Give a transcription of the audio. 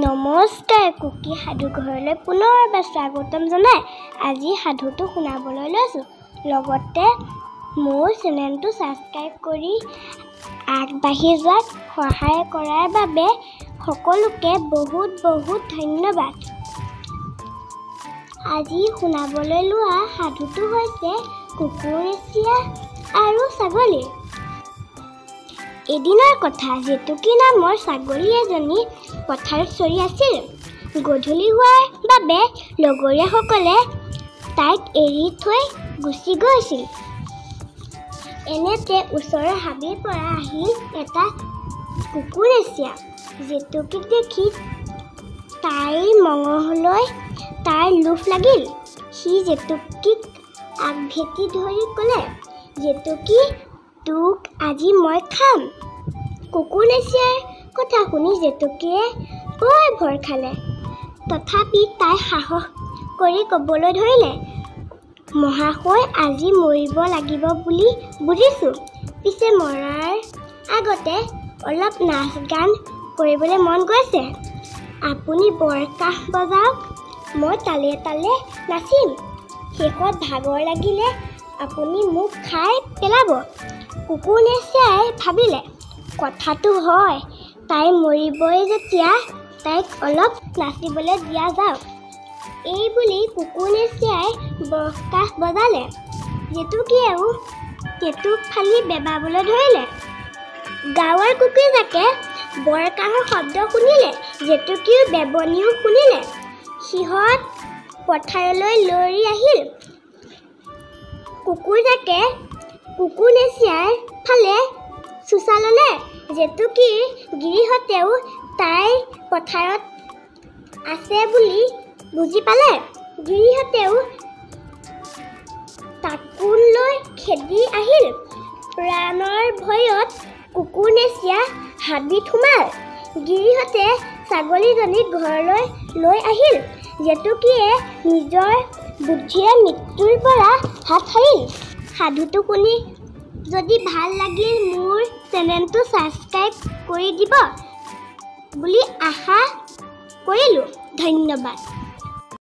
নমস্কাৰ কুকি সাধু ঘৰলৈ পুনৰবাৰ স্বাগতম জনাই আজি সাধুটো শুনাবলৈ লৈছোঁ। লগতে মোৰ চেনেলটো ছাবস্ক্ৰাইব কৰি আগবাঢ়ি যোৱাত সহায় কৰাৰ বাবে সকলোকে বহুত বহুত ধন্যবাদ। আজি শুনাবলৈ লোৱা সাধুটো হৈছে কুকুৰনেচীয়া আৰু ছাগলী। এদিনৰ কথা, জেতুকী নামৰ ছাগলী এজনী পথাৰত চৰি আছিল। গধূলি হোৱাৰ বাবে লগৰীয়াসকলে তাইক এৰি থৈ গুচি গৈছিল। এনেতে ওচৰৰ হাবিৰ পৰা আহিল এটা কুকুৰনেচীয়া। জেতুকীক দেখি তাইৰ মঙহলৈ তাৰ লোভ লাগিল। সি জেতুকীক আগভেটি ধৰি ক'লে, জেতুকী, তোক আজি মই খাম। কুকুৰনেচীয়াৰ কথা শুনি জেতুকীয়ে বৰ ভয় খালে। তথাপি তাই সাহস কৰি ক'বলৈ ধৰিলে, মহাশয়, আজি মৰিব লাগিব বুলি বুজিছোঁ। পিছে মৰাৰ আগতে অলপ নাচ গান কৰিবলৈ মন গৈছে। আপুনি বৰকাহ বজাওক, মই তালে তালে নাচিম। শেষত ভাগৰ লাগিলে আপুনি মোক খাই পেলাব। কুকুৰনেচীয়াই ভাবিলে, কথাটো হয়, তাই মৰিবই যেতিয়া তাইক অলপ নাচিবলৈ দিয়া যাওক। এই বুলি কুকুৰনেচীয়াই বৰকাহ বজালে। জেতুকীয়েও টেটুক ফালি বেবাবলৈ ধৰিলে। গাঁৱৰ কুকুৰজাকে বৰকাহৰ শব্দ শুনিলে, জেতুকীৰ বেবনিও শুনিলে। সিহঁত পথাৰলৈ লৰি আহিল। কুকুৰজাকে কুকুৰনেচীয়াৰ ফালে চোচা ল'লে। জেতুকীৰ গিৰিহঁতেও তাই পথাৰত আছে বুলি বুজি পালে। গিৰিহঁতেও তাকোলৈ খেদি আহিল। প্ৰাণৰ ভয়ত কুকুৰনেচীয়া হাবিত সোমাল। গিৰিহঁতে ছাগলীজনীক ঘৰলৈ লৈ আহিল। জেতুকীয়ে নিজৰ বুদ্ধিৰে মৃত্যুৰ পৰা হাত সাৰিল। সাধুটো শুনি যদি ভাল লাগিল মোৰ চেনেলটো ছাবস্ক্ৰাইব কৰি দিব বুলি আশা কৰিলোঁ। ধন্যবাদ।